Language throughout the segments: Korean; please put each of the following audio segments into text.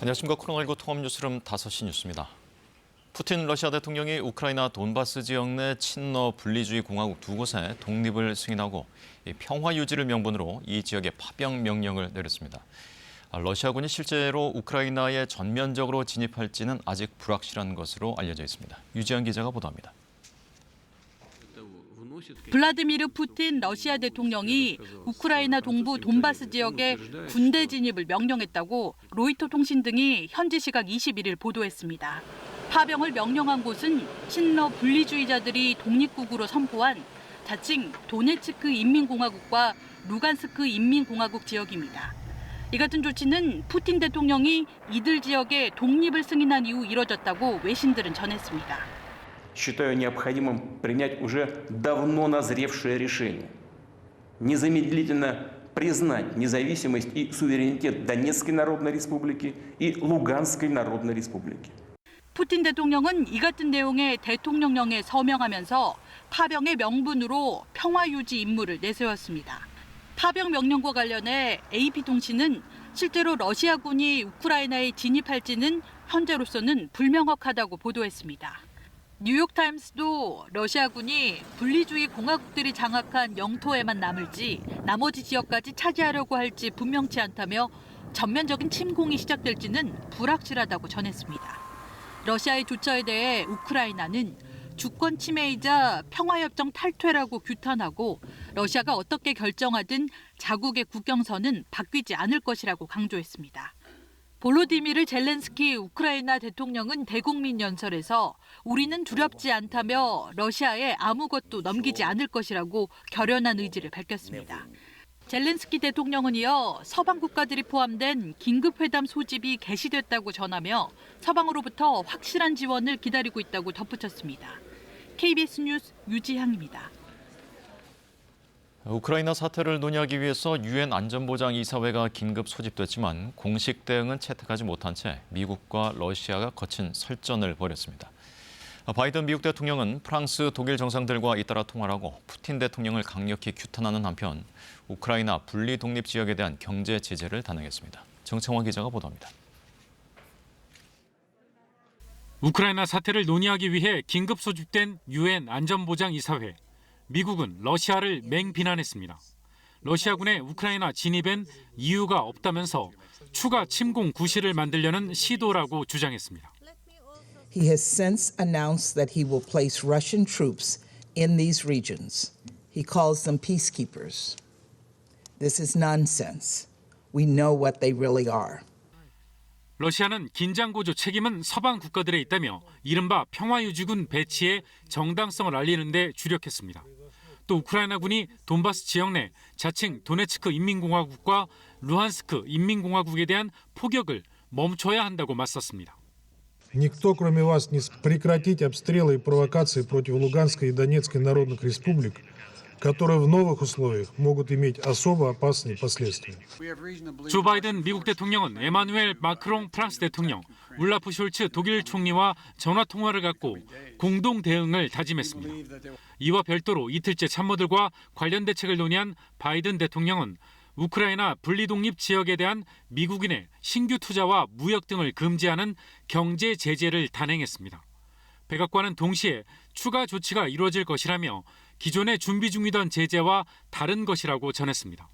안녕하십니까. 코로나19 통합뉴스룸 5시 뉴스입니다. 푸틴 러시아 대통령이 우크라이나 돈바스 지역 내 친러 분리주의 공화국 두 곳에 독립을 승인하고 평화 유지를 명분으로 이 지역에 파병 명령을 내렸습니다. 러시아군이 실제로 우크라이나에 전면적으로 진입할지는 아직 불확실한 것으로 알려져 있습니다. 유지한 기자가 보도합니다. 블라디미르 푸틴 러시아 대통령이 우크라이나 동부 돈바스 지역에 군대 진입을 명령했다고 로이터 통신 등이 현지 시각 21일 보도했습니다. 파병을 명령한 곳은 친러 분리주의자들이 독립국으로 선포한 자칭 도네츠크 인민공화국과 루간스크 인민공화국 지역입니다. 이 같은 조치는 푸틴 대통령이 이들 지역에 독립을 승인한 이후 이뤄졌다고 외신들은 전했습니다. Считаю необходимым принять уже давно назревшее решение. Незамедлительно признать независимость и суверенитет Донецкой Народной Республики и Луганской Народной Республики. 푸틴 대통령은 이 같은 내용의 대통령령에 서명하면서 파병의 명분으로 평화 유지 임무를 내세웠습니다. 파병 명령과 관련해 AP통신은 실제로 러시아군이 우크라이나에 진입할지는 현재로서는 불명확하다고 보도했습니다. 뉴욕타임스도 러시아군이 분리주의 공화국들이 장악한 영토에만 남을지 나머지 지역까지 차지하려고 할지 분명치 않다며 전면적인 침공이 시작될지는 불확실하다고 전했습니다. 러시아의 조처에 대해 우크라이나는 주권 침해이자 평화협정 탈퇴라고 규탄하고 러시아가 어떻게 결정하든 자국의 국경선은 바뀌지 않을 것이라고 강조했습니다. 볼로디미르 젤렌스키 우크라이나 대통령은 대국민 연설에서 우리는 두렵지 않다며 러시아에 아무것도 넘기지 않을 것이라고 결연한 의지를 밝혔습니다. 젤렌스키 대통령은 이어 서방 국가들이 포함된 긴급회담 소집이 개시됐다고 전하며 서방으로부터 확실한 지원을 기다리고 있다고 덧붙였습니다. KBS 뉴스 유지향입니다. 우크라이나 사태를 논의하기 위해서 유엔 안전보장이사회가 긴급 소집됐지만 공식 대응은 채택하지 못한 채 미국과 러시아가 거친 설전을 벌였습니다. 바이든 미국 대통령은 프랑스, 독일 정상들과 잇따라 통화를 하고 푸틴 대통령을 강력히 규탄하는 한편 우크라이나 분리 독립 지역에 대한 경제 제재를 단행했습니다. 정청화 기자가 보도합니다. 우크라이나 사태를 논의하기 위해 긴급 소집된 유엔 안전보장이사회. 미국은 러시아를 맹비난했습니다. 러시아군의 우크라이나 진입엔 이유가 없다면서 추가 침공 구실을 만들려는 시도라고 주장했습니다. He has since announced that he will place Russian troops in these regions. He calls them peacekeepers. This is nonsense. We know what they really are. 러시아는 긴장고조 책임은 서방 국가들에 있다며 이른바 평화유지군 배치의 정당성을 알리는 데 주력했습니다. 또 우크라이나군이 돈바스 지역 내 자칭 도네츠크 인민공화국과 루한스크 인민공화국에 대한 포격을 멈춰야 한다고 맞섰습니다. Никто, кроме вас, не прекратить обстрелы и провокации против Луганской и Донецкой народных республик, которые в новых условиях могут иметь особо опасные последствия. 조 바이든 미국 대통령은 에마누엘 마크롱 프랑스 대통령, 울라프 숄츠 독일 총리와 전화 통화를 갖고 공동 대응을 다짐했습니다. 이와 별도로 이틀째 참모들과 관련 대책을 논의한 바이든 대통령은 우크라이나 분리독립 지역에 대한 미국인의 신규 투자와 무역 등을 금지하는 경제 제재를 단행했습니다. 백악관은 동시에 추가 조치가 이루어질 것이라며 기존에 준비 중이던 제재와 다른 것이라고 전했습니다.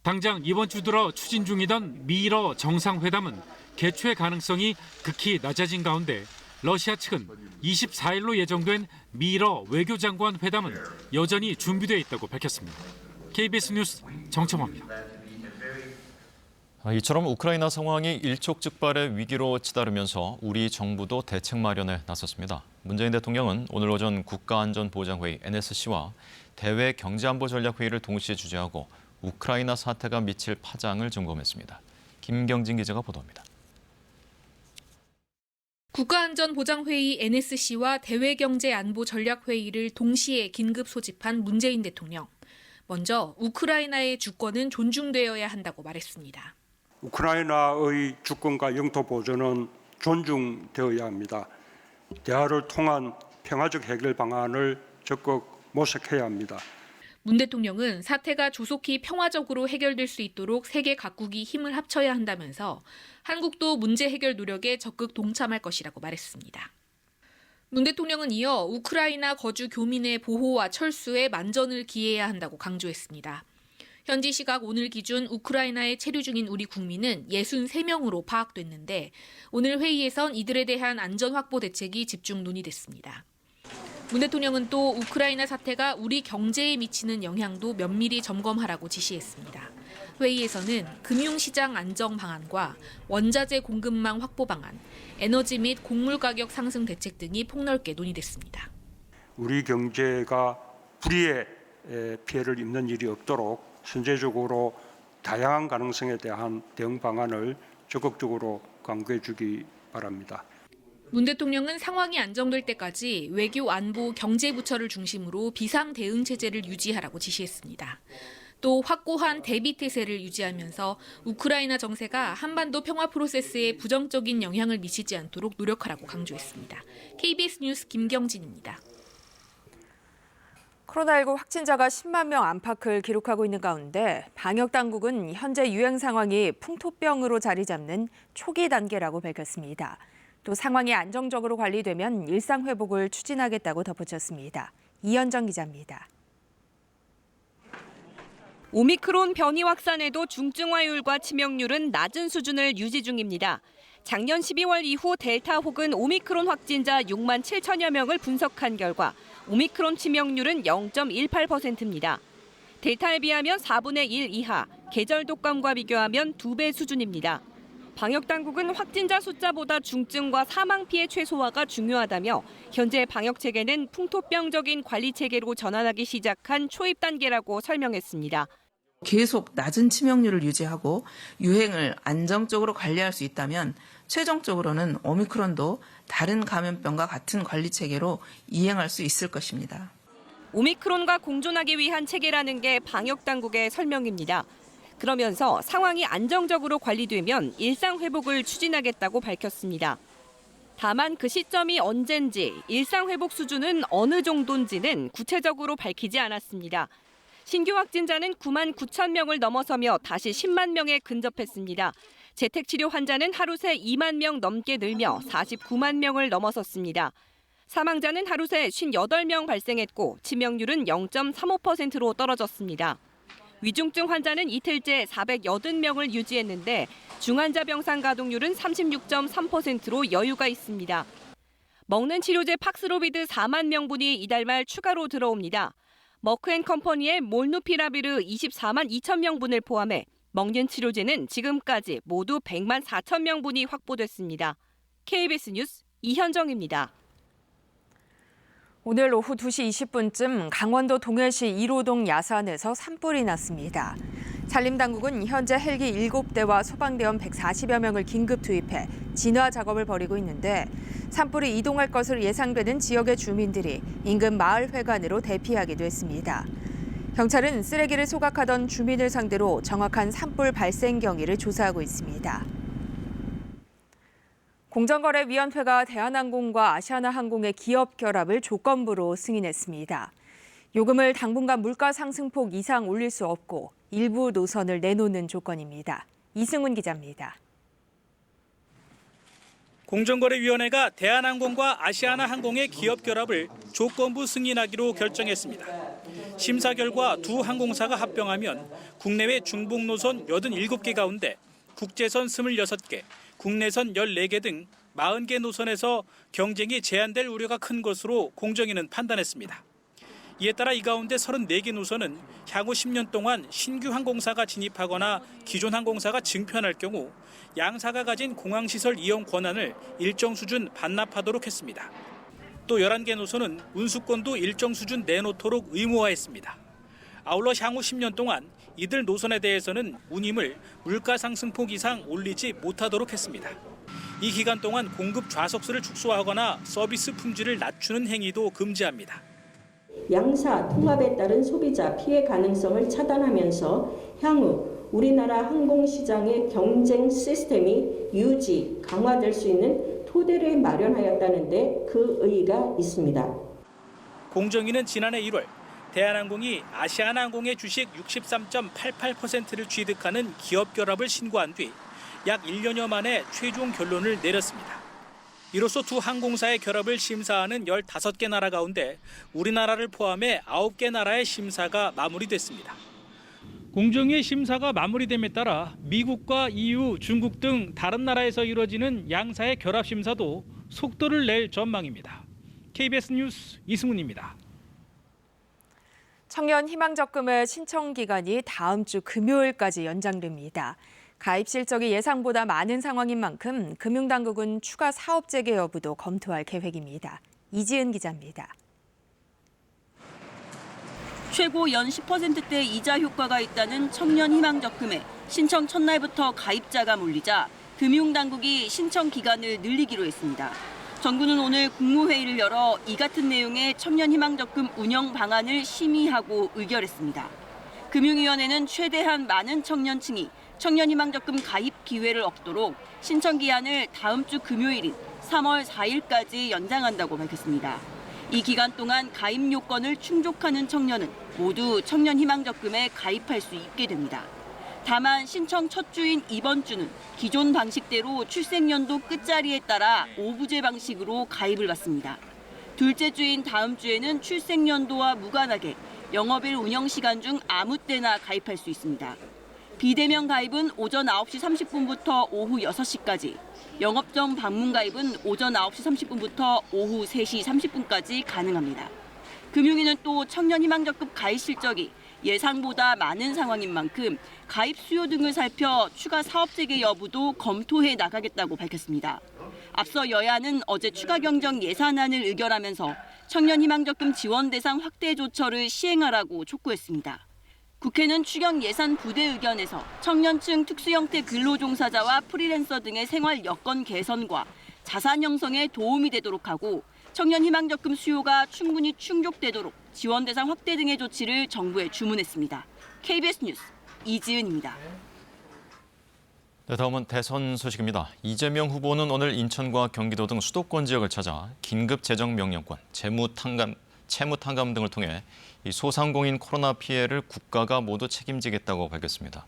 당장 이번 주 들어 추진 중이던 미러 정상회담은 개최 가능성이 극히 낮아진 가운데 러시아 측은 24일로 예정된 미러 외교장관 회담은 여전히 준비되어 있다고 밝혔습니다. KBS 뉴스 정청화입니다. 이처럼 우크라이나 상황이 일촉즉발의 위기로 치달으면서 우리 정부도 대책 마련에 나섰습니다. 문재인 대통령은 오늘 오전 국가안전보장회의 NSC와 대외 경제안보전략회의를 동시에 주재하고 우크라이나 사태가 미칠 파장을 점검했습니다. 김경진 기자가 보도합니다. 국가안전보장회의 NSC와 대외경제안보전략회의를 동시에 긴급 소집한 문재인 대통령. 먼저 우크라이나의 주권은 존중되어야 한다고 말했습니다. 우크라이나의 주권과 영토 보존은 존중되어야 합니다. 대화를 통한 평화적 해결 방안을 적극 모색해야 합니다. 문 대통령은 사태가 조속히 평화적으로 해결될 수 있도록 세계 각국이 힘을 합쳐야 한다면서 한국도 문제 해결 노력에 적극 동참할 것이라고 말했습니다. 문 대통령은 이어 우크라이나 거주 교민의 보호와 철수에 만전을 기해야 한다고 강조했습니다. 현지 시각 오늘 기준 우크라이나에 체류 중인 우리 국민은 63명으로 파악됐는데 오늘 회의에선 이들에 대한 안전 확보 대책이 집중 논의됐습니다. 문 대통령은 또 우크라이나 사태가 우리 경제에 미치는 영향도 면밀히 점검하라고 지시했습니다. 회의에서는 금융시장 안정 방안과 원자재 공급망 확보 방안, 에너지 및 곡물 가격 상승 대책 등이 폭넓게 논의됐습니다. 우리 경제가 불이의 피해를 입는 일이 없도록 선제적으로 다양한 가능성에 대한 대응 방안을 적극적으로 강구해 주기 바랍니다. 문 대통령은 상황이 안정될 때까지 외교, 안보, 경제부처를 중심으로 비상 대응 체제를 유지하라고 지시했습니다. 또 확고한 대비 태세를 유지하면서 우크라이나 정세가 한반도 평화 프로세스에 부정적인 영향을 미치지 않도록 노력하라고 강조했습니다. KBS 뉴스 김경진입니다. 코로나19 확진자가 10만 명 안팎을 기록하고 있는 가운데 방역 당국은 현재 유행 상황이 풍토병으로 자리 잡는 초기 단계라고 밝혔습니다. 또 상황이 안정적으로 관리되면 일상 회복을 추진하겠다고 덧붙였습니다. 이현정 기자입니다. 오미크론 변이 확산에도 중증화율과 치명률은 낮은 수준을 유지 중입니다. 작년 12월 이후 델타 혹은 오미크론 확진자 6만 7천여 명을 분석한 결과 오미크론 치명률은 0.18%입니다. 델타에 비하면 4분의 1 이하, 계절 독감과 비교하면 2배 수준입니다. 방역당국은 확진자 숫자보다 중증과 사망 피해 최소화가 중요하다며 현재 방역체계는 풍토병적인 관리체계로 전환하기 시작한 초입 단계라고 설명했습니다. 계속 낮은 치명률을 유지하고 유행을 안정적으로 관리할 수 있다면 최종적으로는 오미크론도 다른 감염병과 같은 관리체계로 이행할 수 있을 것입니다. 오미크론과 공존하기 위한 체계라는 게 방역당국의 설명입니다. 그러면서 상황이 안정적으로 관리되면 일상 회복을 추진하겠다고 밝혔습니다. 다만 그 시점이 언젠지, 일상 회복 수준은 어느 정도인지는 구체적으로 밝히지 않았습니다. 신규 확진자는 9만 9천 명을 넘어서며 다시 10만 명에 근접했습니다. 재택치료 환자는 하루 새 2만 명 넘게 늘며 49만 명을 넘어섰습니다. 사망자는 하루 새 58명 발생했고 치명률은 0.35%로 떨어졌습니다. 위중증 환자는 이틀째 480명을 유지했는데 중환자 병상 가동률은 36.3%로 여유가 있습니다. 먹는 치료제 팍스로비드 4만 명분이 이달 말 추가로 들어옵니다. 머크앤컴퍼니의 몰누피라비르 24만 2천 명분을 포함해 먹는 치료제는 지금까지 모두 100만 4천 명분이 확보됐습니다. KBS 뉴스 이현정입니다. 오늘 오후 2시 20분쯤 강원도 동해시 1호동 야산에서 산불이 났습니다. 산림당국은 현재 헬기 7대와 소방대원 140여 명을 긴급 투입해 진화 작업을 벌이고 있는데 산불이 이동할 것으로 예상되는 지역의 주민들이 인근 마을 회관으로 대피하기도 했습니다. 경찰은 쓰레기를 소각하던 주민을 상대로 정확한 산불 발생 경위를 조사하고 있습니다. 공정거래위원회가 대한항공과 아시아나항공의 기업 결합을 조건부로 승인했습니다. 요금을 당분간 물가 상승폭 이상 올릴 수 없고 일부 노선을 내놓는 조건입니다. 이승훈 기자입니다. 공정거래위원회가 대한항공과 아시아나항공의 기업 결합을 조건부 승인하기로 결정했습니다. 심사 결과 두 항공사가 합병하면 국내외 중복 노선 87개 가운데 국제선 26개, 국내선 14개 등 40개 노선에서 경쟁이 제한될 우려가 큰 것으로 공정위는 판단했습니다. 이에 따라 이 가운데 34개 노선은 향후 10년 동안 신규 항공사가 진입하거나 기존 항공사가 증편할 경우 양사가 가진 공항시설 이용 권한을 일정 수준 반납하도록 했습니다. 또 11개 노선은 운수권도 일정 수준 내놓도록 의무화했습니다. 아울러 향후 10년 동안 이들 노선에 대해서는 운임을 물가 상승폭 이상 올리지 못하도록 했습니다. 이 기간 동안 공급 좌석수를 축소하거나 서비스 품질을 낮추는 행위도 금지합니다. 양사 통합에 따른 소비자 피해 가능성을 차단하면서 향후 우리나라 항공시장의 경쟁 시스템이 유지, 강화될 수 있는 토대를 마련하였다는 데 그 의의가 있습니다. 공정위는 지난해 1월 대한항공이 아시아나항공의 주식 63.88%를 취득하는 기업 결합을 신고한 뒤 약 1년여 만에 최종 결론을 내렸습니다. 이로써 두 항공사의 결합을 심사하는 15개 나라 가운데 우리나라를 포함해 9개 나라의 심사가 마무리됐습니다. 공정위의 심사가 마무리됨에 따라 미국과 EU, 중국 등 다른 나라에서 이루어지는 양사의 결합 심사도 속도를 낼 전망입니다. KBS 뉴스 이승훈입니다. 청년 희망적금의 신청 기간이 다음 주 금요일까지 연장됩니다. 가입 실적이 예상보다 많은 상황인 만큼 금융당국은 추가 사업 재개 여부도 검토할 계획입니다. 이지은 기자입니다. 최고 연 10%대 이자 효과가 있다는 청년 희망적금에 신청 첫날부터 가입자가 몰리자 금융당국이 신청 기간을 늘리기로 했습니다. 정부는 오늘 국무회의를 열어 이 같은 내용의 청년 희망적금 운영 방안을 심의하고 의결했습니다. 금융위원회는 최대한 많은 청년층이 청년 희망적금 가입 기회를 얻도록 신청 기한을 다음 주 금요일인 3월 4일까지 연장한다고 밝혔습니다. 이 기간 동안 가입 요건을 충족하는 청년은 모두 청년 희망적금에 가입할 수 있게 됩니다. 다만 신청 첫 주인 이번 주는 기존 방식대로 출생연도 끝자리에 따라 5부제 방식으로 가입을 받습니다. 둘째 주인 다음 주에는 출생연도와 무관하게 영업일 운영 시간 중 아무 때나 가입할 수 있습니다. 비대면 가입은 오전 9시 30분부터 오후 6시까지, 영업점 방문 가입은 오전 9시 30분부터 오후 3시 30분까지 가능합니다. 금융위는 또 청년 희망적금 가입 실적이 예상보다 많은 상황인 만큼 가입 수요 등을 살펴 추가 사업 재개 여부도 검토해 나가겠다고 밝혔습니다. 앞서 여야는 어제 추가 경정 예산안을 의결하면서 청년 희망적금 지원 대상 확대 조처를 시행하라고 촉구했습니다. 국회는 추경 예산 부대 의견에서 청년층 특수형태 근로종사자와 프리랜서 등의 생활 여건 개선과 자산 형성에 도움이 되도록 하고 청년 희망적금 수요가 충분히 충족되도록 지원 대상 확대 등의 조치를 정부에 주문했습니다. KBS 뉴스 이지은입니다. 네, 다음은 대선 소식입니다. 이재명 후보는 오늘 인천과 경기도 등 수도권 지역을 찾아 긴급 재정 명령권, 채무 탕감 등을 통해 이 소상공인 코로나 피해를 국가가 모두 책임지겠다고 밝혔습니다.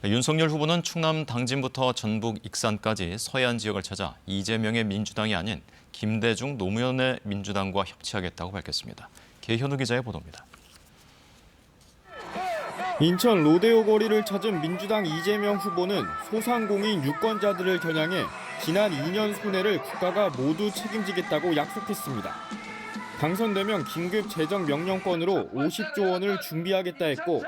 윤석열 후보는 충남 당진부터 전북 익산까지 서해안 지역을 찾아 이재명의 민주당이 아닌 김대중 노무현의 민주당과 협치하겠다고 밝혔습니다. 개현우 기자의 보도입니다. 인천 로데오 거리를 찾은 민주당 이재명 후보는 소상공인 유권자들을 겨냥해 지난 2년 손해를 국가가 모두 책임지겠다고 약속했습니다. 당선되면 긴급 재정 명령권으로 50조 원을 준비하겠다 했고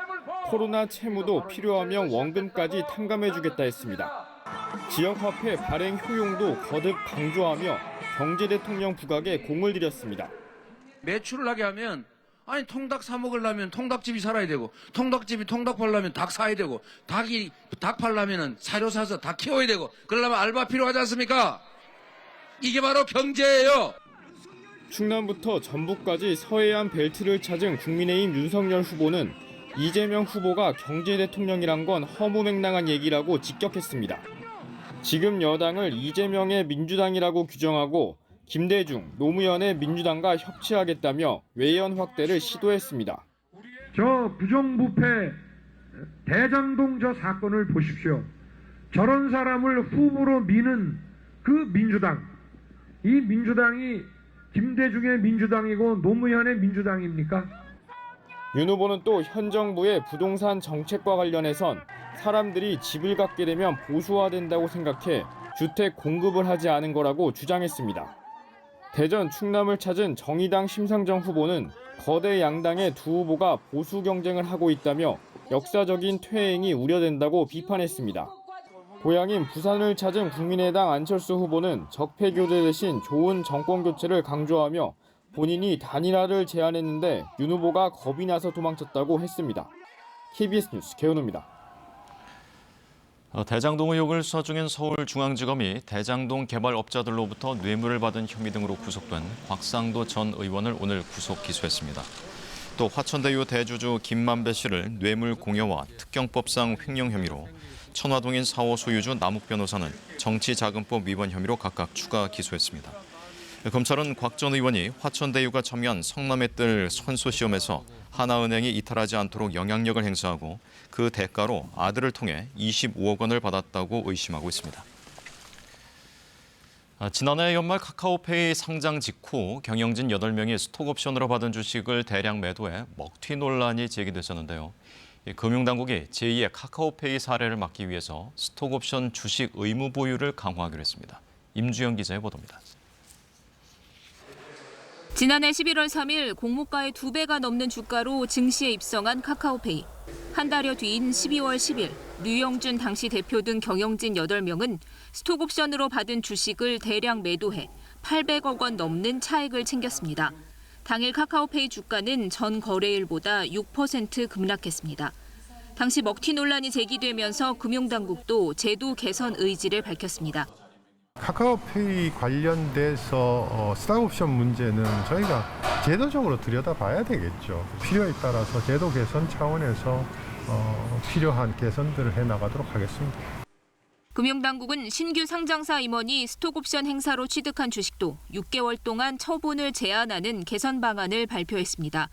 코로나 채무도 필요하면 원금까지 탕감해주겠다 했습니다. 지역화폐 발행 효용도 거듭 강조하며 경제대통령 부각에 공을 들였습니다. 매출을 하게 하면 아니 통닭 사 먹으려면 통닭집이 살아야 되고 통닭집이 통닭 팔려면 닭 사야 되고 닭이 닭 팔려면 사료 사서 닭 키워야 되고 그러려면 알바 필요하지 않습니까? 이게 바로 경제예요. 충남부터 전북까지 서해안 벨트를 찾은 국민의힘 윤석열 후보는 이재명 후보가 경제대통령이란 건 허무맹랑한 얘기라고 직격했습니다. 지금 여당을 이재명의 민주당이라고 규정하고 김대중, 노무현의 민주당과 협치하겠다며 외연 확대를 시도했습니다. 저 부정부패 대장동 저 사건을 보십시오. 저런 사람을 후보로 미는 그 민주당, 이 민주당이 김대중의 민주당이고 노무현의 민주당입니까? 윤 후보는 또 현 정부의 부동산 정책과 관련해선 사람들이 집을 갖게 되면 보수화된다고 생각해 주택 공급을 하지 않은 거라고 주장했습니다. 대전 충남을 찾은 정의당 심상정 후보는 거대 양당의 두 후보가 보수 경쟁을 하고 있다며 역사적인 퇴행이 우려된다고 비판했습니다. 고향인 부산을 찾은 국민의당 안철수 후보는 적폐교대 대신 좋은 정권교체를 강조하며 본인이 단일화를 제안했는데 윤 후보가 겁이 나서 도망쳤다고 했습니다. KBS 뉴스 개은우입니다. 대장동 의혹을 수사 중인 서울중앙지검이 대장동 개발업자들로부터 뇌물을 받은 혐의 등으로 구속된 곽상도 전 의원을 오늘 구속 기소했습니다. 또 화천대유 대주주 김만배 씨를 뇌물 공여와 특경법상 횡령 혐의로 천화동인 4호 소유주 남욱 변호사는 정치자금법 위반 혐의로 각각 추가 기소했습니다. 검찰은 곽 전 의원이 화천대유가 참여한 성남의뜰 선소시험에서 하나은행이 이탈하지 않도록 영향력을 행사하고 그 대가로 아들을 통해 25억 원을 받았다고 의심하고 있습니다. 지난해 연말 카카오페이 상장 직후 경영진 8명이 스톡옵션으로 받은 주식을 대량 매도해 먹튀 논란이 제기됐었는데요. 금융당국이 제2의 카카오페이 사례를 막기 위해서 스톡옵션 주식 의무 보유를 강화하기로 했습니다. 임주영 기자의 보도입니다. 지난해 11월 3일 공모가의 2배가 넘는 주가로 증시에 입성한 카카오페이. 한 달여 뒤인 12월 10일 류영준 당시 대표 등 경영진 8명은 스톡옵션으로 받은 주식을 대량 매도해 800억 원 넘는 차익을 챙겼습니다. 당일 카카오페이 주가는 전 거래일보다 6% 급락했습니다. 당시 먹튀 논란이 제기되면서 금융당국도 제도 개선 의지를 밝혔습니다. 카카오페이 관련돼서 스톡옵션 문제는 저희가 제도적으로 들여다봐야 되겠죠. 필요에 따라서 제도 개선 차원에서 필요한 개선들을 해나가도록 하겠습니다. 금융당국은 신규 상장사 임원이 스톡옵션 행사로 취득한 주식도 6개월 동안 처분을 제한하는 개선 방안을 발표했습니다.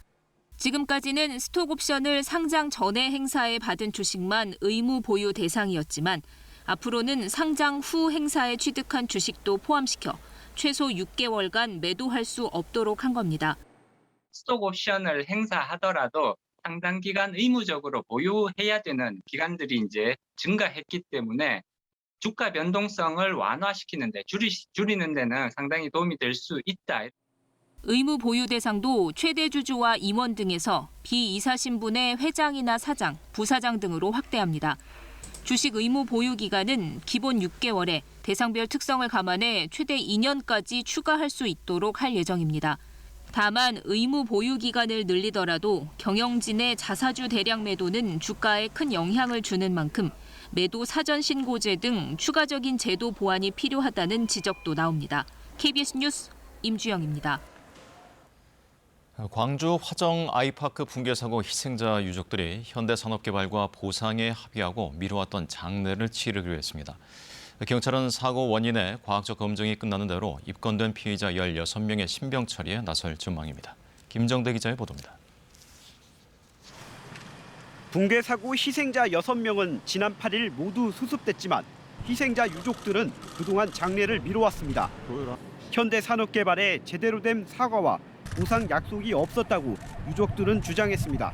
지금까지는 스톡옵션을 상장 전에 행사에 받은 주식만 의무 보유 대상이었지만 앞으로는 상장 후 행사에 취득한 주식도 포함시켜 최소 6개월간 매도할 수 없도록 한 겁니다. 스톡옵션을 행사하더라도 상당 기간 의무적으로 보유해야 되는 기간들이 이제 증가했기 때문에 주가 변동성을 완화시키는데 줄이는 데는 상당히 도움이 될 수 있다. 의무 보유 대상도 최대 주주와 임원 등에서 비이사 신분의 회장이나 사장, 부사장 등으로 확대합니다. 주식 의무 보유 기간은 기본 6개월에 대상별 특성을 감안해 최대 2년까지 추가할 수 있도록 할 예정입니다. 다만 의무 보유 기간을 늘리더라도 경영진의 자사주 대량 매도는 주가에 큰 영향을 주는 만큼 매도 사전 신고제 등 추가적인 제도 보완이 필요하다는 지적도 나옵니다. KBS 뉴스 임주영입니다. 광주 화정 아이파크 붕괴 사고 희생자 유족들이 현대산업개발과 보상에 합의하고 미뤄왔던 장례를 치르기로 했습니다. 경찰은 사고 원인의 과학적 검증이 끝나는 대로 입건된 피해자 16명의 신병 처리에 나설 전망입니다. 김정대 기자의 보도입니다. 붕괴 사고 희생자 6명은 지난 8일 모두 수습됐지만 희생자 유족들은 그동안 장례를 미뤄왔습니다. 현대산업개발에 제대로 된 사과와 보상 약속이 없었다고 유족들은 주장했습니다.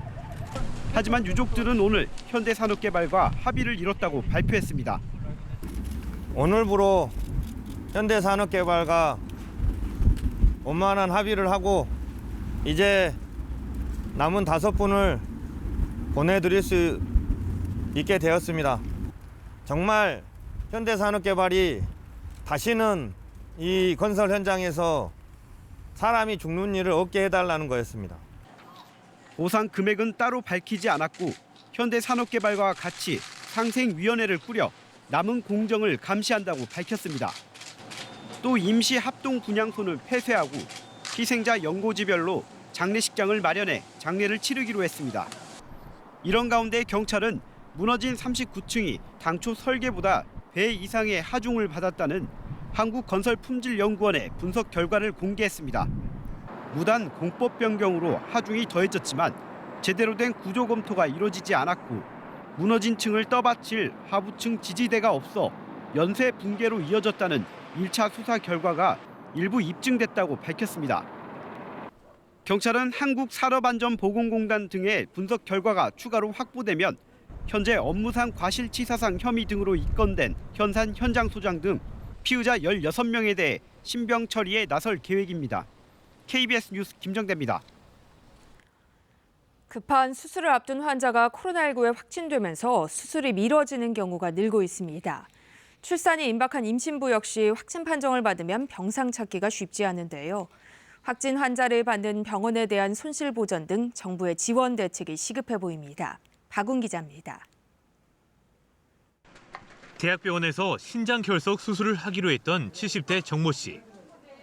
하지만 유족들은 오늘 현대산업개발과 합의를 이뤘다고 발표했습니다. 오늘부로 현대산업개발과 원만한 합의를 하고 이제 남은 5분을 보내드릴 수 있게 되었습니다. 정말 현대산업개발이 다시는 이 건설 현장에서 사람이 죽는 일을 없게 해달라는 거였습니다. 보상 금액은 따로 밝히지 않았고 현대산업개발과 같이 상생위원회를 꾸려 남은 공정을 감시한다고 밝혔습니다. 또 임시 합동 분향소는 폐쇄하고 희생자 연고지별로 장례식장을 마련해 장례를 치르기로 했습니다. 이런 가운데 경찰은 무너진 39층이 당초 설계보다 배 이상의 하중을 받았다는 한국건설품질연구원의 분석 결과를 공개했습니다. 무단 공법 변경으로 하중이 더해졌지만 제대로 된 구조 검토가 이루어지지 않았고 무너진 층을 떠받칠 하부층 지지대가 없어 연쇄 붕괴로 이어졌다는 1차 수사 결과가 일부 입증됐다고 밝혔습니다. 경찰은 한국산업안전보건공단 등의 분석 결과가 추가로 확보되면 현재 업무상 과실치사상 혐의 등으로 입건된 현산 현장소장 등 피의자 16명에 대해 신병 처리에 나설 계획입니다. KBS 뉴스 김정대입니다. 급한 수술을 앞둔 환자가 코로나19에 확진되면서 수술이 미뤄지는 경우가 늘고 있습니다. 출산이 임박한 임신부 역시 확진 판정을 받으면 병상 찾기가 쉽지 않은데요. 확진 환자를 받는 병원에 대한 손실 보전 등 정부의 지원 대책이 시급해 보입니다. 박운 기자입니다. 대학병원에서 신장결석 수술을 하기로 했던 70대 정모 씨.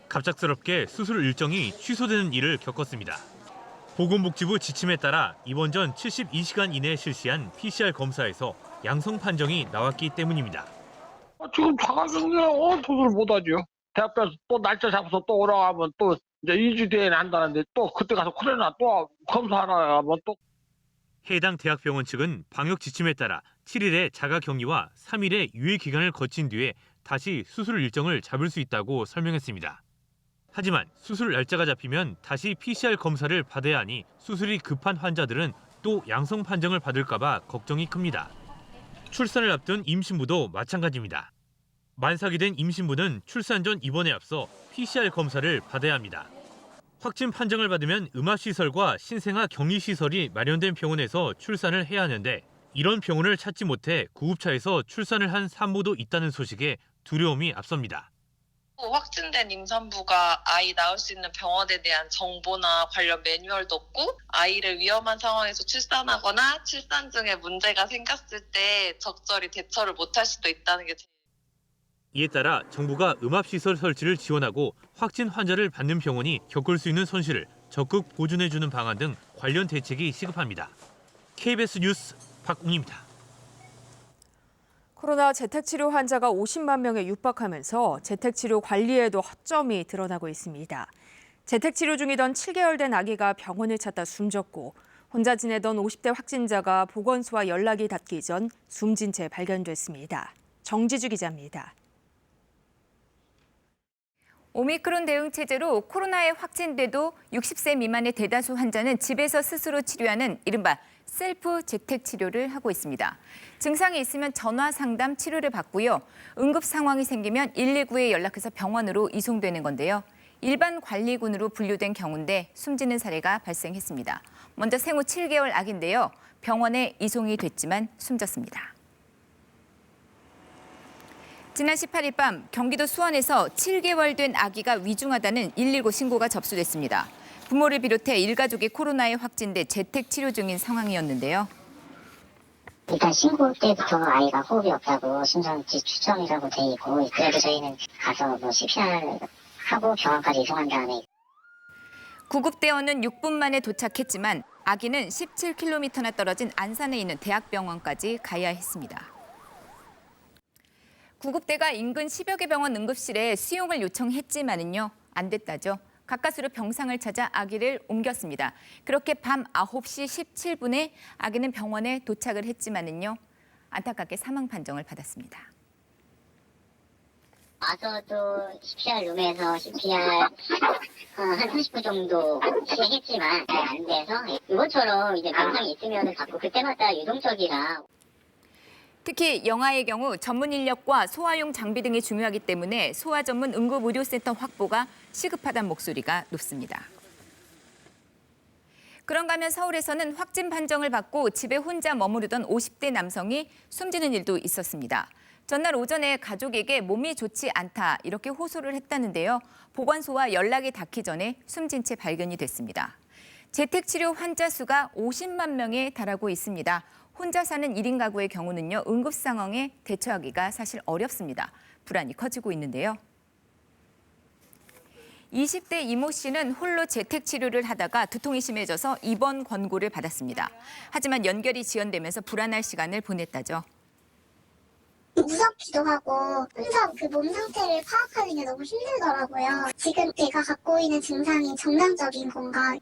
갑작스럽게 수술 일정이 취소되는 일을 겪었습니다. 보건복지부 지침에 따라 입원 전 72시간 이내에 실시한 PCR 검사에서 양성 판정이 나왔기 때문입니다. 지금 자가격리는 수술 못하죠. 대학병원 또 날짜 잡아서 또 오라고 하면 또 이제 2주 뒤에 한다는데 또 그때 가서 코로나 또 검사하라 하면 또. 해당 대학병원 측은 방역 지침에 따라 7일의 자가 격리와 3일의 유예 기간을 거친 뒤에 다시 수술 일정을 잡을 수 있다고 설명했습니다. 하지만 수술 날짜가 잡히면 다시 PCR 검사를 받아야 하니 수술이 급한 환자들은 또 양성 판정을 받을까 봐 걱정이 큽니다. 출산을 앞둔 임신부도 마찬가지입니다. 만삭이 된 임신부는 출산 전 입원에 앞서 PCR 검사를 받아야 합니다. 확진 판정을 받으면 음압시설과 신생아 격리시설이 마련된 병원에서 출산을 해야 하는데 이런 병원을 찾지 못해 구급차에서 출산을 한 산모도 있다는 소식에 두려움이 앞섭니다. 확진된 임산부가 아이 낳을 수 있는 병원에 대한 정보나 관련 매뉴얼도 없고 아이를 위험한 상황에서 출산하거나 출산 중에 문제가 생겼을 때 적절히 대처를 못할 수도 있다는 게 이에 따라 정부가 음압시설 설치를 지원하고 확진 환자를 받는 병원이 겪을 수 있는 손실을 적극 보존해주는 방안 등 관련 대책이 시급합니다. KBS 뉴스 박웅입니다. 코로나 재택치료 환자가 50만 명에 육박하면서 재택치료 관리에도 허점이 드러나고 있습니다. 재택치료 중이던 7개월 된 아기가 병원을 찾다 숨졌고 혼자 지내던 50대 확진자가 보건소와 연락이 닿기 전 숨진 채 발견됐습니다. 정지주 기자입니다. 오미크론 대응 체제로 코로나에 확진돼도 60세 미만의 대다수 환자는 집에서 스스로 치료하는 이른바 셀프 재택 치료를 하고 있습니다. 증상이 있으면 전화 상담 치료를 받고요. 응급 상황이 생기면 119에 연락해서 병원으로 이송되는 건데요. 일반 관리군으로 분류된 경우인데 숨지는 사례가 발생했습니다. 먼저 생후 7개월 아기인데요. 병원에 이송이 됐지만 숨졌습니다. 지난 18일 밤 경기도 수원에서 7개월 된 아기가 위중하다는 119 신고가 접수됐습니다. 부모를 비롯해 일가족이 코로나에 확진돼 재택 치료 중인 상황이었는데요. 일단 신고 때부터 아이가 호흡이 없다고 심장지 추정이라고 돼 있고 그래도 저희는 가서 CPR 하고 병원까지 이송한 다음에 구급대원은 6분 만에 도착했지만 아기는 17km나 떨어진 안산에 있는 대학병원까지 가야 했습니다. 구급대가 인근 10여 개 병원 응급실에 수용을 요청했지만은요, 안 됐다죠. 가까스로 병상을 찾아 아기를 옮겼습니다. 그렇게 밤 9시 17분에 아기는 병원에 도착을 했지만은요, 안타깝게 사망 판정을 받았습니다. 와서도 CPR 룸에서 CPR 한 30분 정도 시행했지만 잘 안 돼서 이것처럼 이제 병상이 있으면 자꾸 그때마다 유동적이라. 특히 영아의 경우 전문 인력과 소아용 장비 등이 중요하기 때문에 소아 전문 응급의료센터 확보가 시급하다는 목소리가 높습니다. 그런가 하면 서울에서는 확진 판정을 받고 집에 혼자 머무르던 50대 남성이 숨지는 일도 있었습니다. 전날 오전에 가족에게 몸이 좋지 않다 이렇게 호소를 했다는데요. 보건소와 연락이 닿기 전에 숨진 채 발견이 됐습니다. 재택치료 환자 수가 50만 명에 달하고 있습니다. 혼자 사는 1인 가구의 경우는요, 응급 상황에 대처하기가 사실 어렵습니다. 불안이 커지고 있는데요. 20대 이모 씨는 홀로 재택 치료를 하다가 두통이 심해져서 입원 권고를 받았습니다. 하지만 연결이 지연되면서 불안할 시간을 보냈다죠. 무섭기도 하고 혼자 그 몸 상태를 파악하는 게 너무 힘들더라고요. 지금 내가 갖고 있는 증상이 정상적인 건가?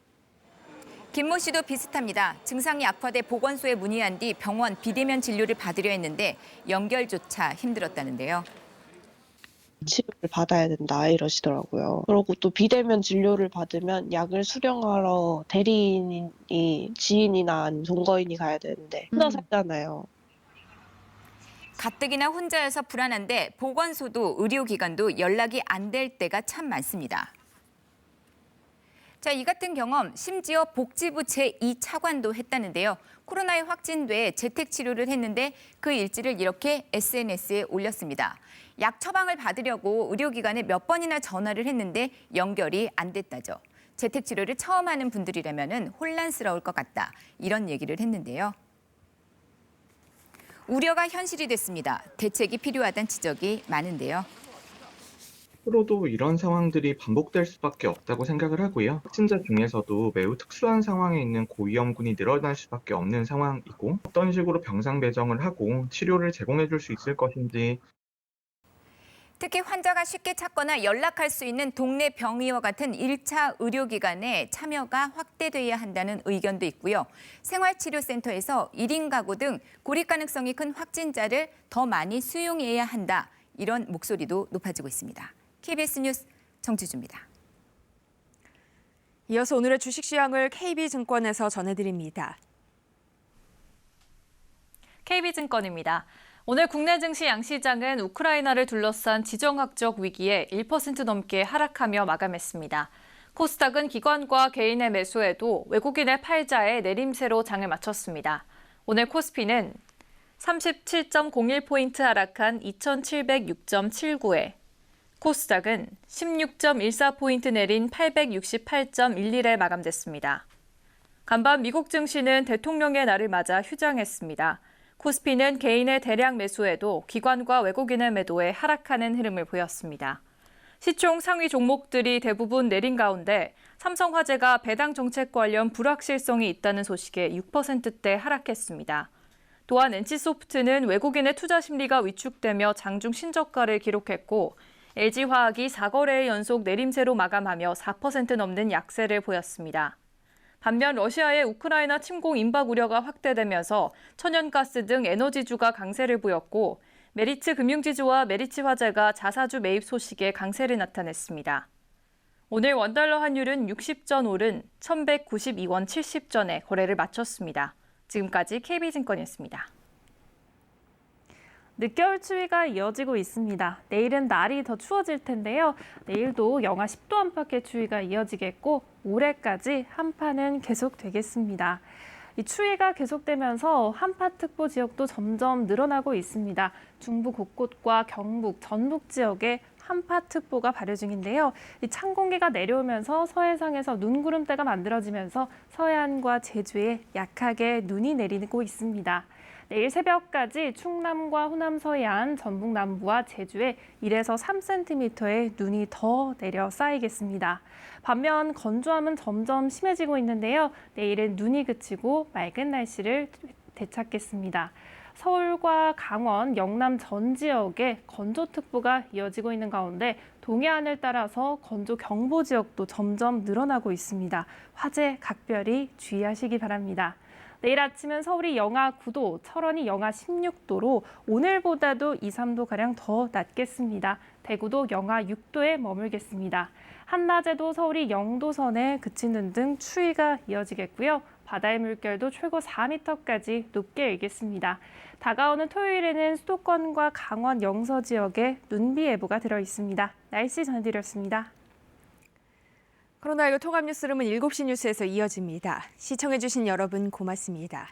김모 씨도 비슷합니다. 증상이 악화돼 보건소에 문의한 뒤 병원 비대면 진료를 받으려 했는데 연결조차 힘들었다는데요. 치료를 받아야 된다 이러시더라고요. 그리고 또 비대면 진료를 받으면 약을 수령하러 대리인이 지인이나 동거인이 가야 되는데 혼자 살잖아요. 가뜩이나 혼자여서 불안한데 보건소도 의료기관도 연락이 안 될 때가 참 많습니다. 자, 이 같은 경험 심지어 복지부 제2차관도 했다는데요. 코로나에 확진돼 재택치료를 했는데 그 일지를 이렇게 SNS에 올렸습니다. 약 처방을 받으려고 의료기관에 몇 번이나 전화를 했는데 연결이 안 됐다죠. 재택치료를 처음 하는 분들이라면 혼란스러울 것 같다. 이런 얘기를 했는데요. 우려가 현실이 됐습니다. 대책이 필요하다는 지적이 많은데요. 앞으로도 이런 상황들이 반복될 수밖에 없다고 생각을 하고요. 확진자 중에서도 매우 특수한 상황에 있는 고위험군이 늘어날 수밖에 없는 상황이고 어떤 식으로 병상 배정을 하고 치료를 제공해 줄 수 있을 것인지. 특히 환자가 쉽게 찾거나 연락할 수 있는 동네 병의와 같은 1차 의료기관에 참여가 확대돼야 한다는 의견도 있고요. 생활치료센터에서 1인 가구 등 고립 가능성이 큰 확진자를 더 많이 수용해야 한다. 이런 목소리도 높아지고 있습니다. KBS 뉴스 정지주입니다. 이어서 오늘의 주식 시황을 KB증권에서 전해드립니다. KB증권입니다. 오늘 국내 증시 양시장은 우크라이나를 둘러싼 지정학적 위기에 1% 넘게 하락하며 마감했습니다. 코스닥은 기관과 개인의 매수에도 외국인의 팔자에 내림세로 장을 마쳤습니다. 오늘 코스피는 37.01포인트 하락한 2706.79에 코스닥은 16.14포인트 내린 868.11에 마감됐습니다. 간밤 미국 증시는 대통령의 날을 맞아 휴장했습니다. 코스피는 개인의 대량 매수에도 기관과 외국인의 매도에 하락하는 흐름을 보였습니다. 시총 상위 종목들이 대부분 내린 가운데 삼성화재가 배당 정책 관련 불확실성이 있다는 소식에 6%대 하락했습니다. 또한 NC소프트는 외국인의 투자 심리가 위축되며 장중 신저가를 기록했고 LG화학이 4거래일 연속 내림세로 마감하며 4% 넘는 약세를 보였습니다. 반면 러시아의 우크라이나 침공 임박 우려가 확대되면서 천연가스 등 에너지주가 강세를 보였고 메리츠 금융지주와 메리츠 화재가 자사주 매입 소식에 강세를 나타냈습니다. 오늘 원달러 환율은 60전 오른 1,192원 70전에 거래를 마쳤습니다. 지금까지 KB증권이었습니다. 늦겨울 추위가 이어지고 있습니다. 내일은 날이 더 추워질 텐데요. 내일도 영하 10도 안팎의 추위가 이어지겠고 모레까지 한파는 계속되겠습니다. 이 추위가 계속되면서 한파특보 지역도 점점 늘어나고 있습니다. 중부 곳곳과 경북, 전북 지역에 한파특보가 발효 중인데요. 이 찬 공기가 내려오면서 서해상에서 눈구름대가 만들어지면서 서해안과 제주에 약하게 눈이 내리고 있습니다. 내일 새벽까지 충남과 호남 서해안, 전북 남부와 제주에 1에서 3cm의 눈이 더 내려 쌓이겠습니다. 반면 건조함은 점점 심해지고 있는데요. 내일은 눈이 그치고 맑은 날씨를 되찾겠습니다. 서울과 강원, 영남 전 지역에 건조특보가 이어지고 있는 가운데 동해안을 따라서 건조경보 지역도 점점 늘어나고 있습니다. 화재 각별히 주의하시기 바랍니다. 내일 아침은 서울이 영하 9도, 철원이 영하 16도로 오늘보다도 2, 3도가량 더 낮겠습니다. 대구도 영하 6도에 머물겠습니다. 한낮에도 서울이 0도 선에 그치는 등 추위가 이어지겠고요. 바다의 물결도 최고 4m까지 높게 일겠습니다. 다가오는 토요일에는 수도권과 강원 영서 지역에 눈비 예보가 들어 있습니다. 날씨 전해드렸습니다. 코로나19 통합 뉴스룸은 7시 뉴스에서 이어집니다. 시청해주신 여러분 고맙습니다.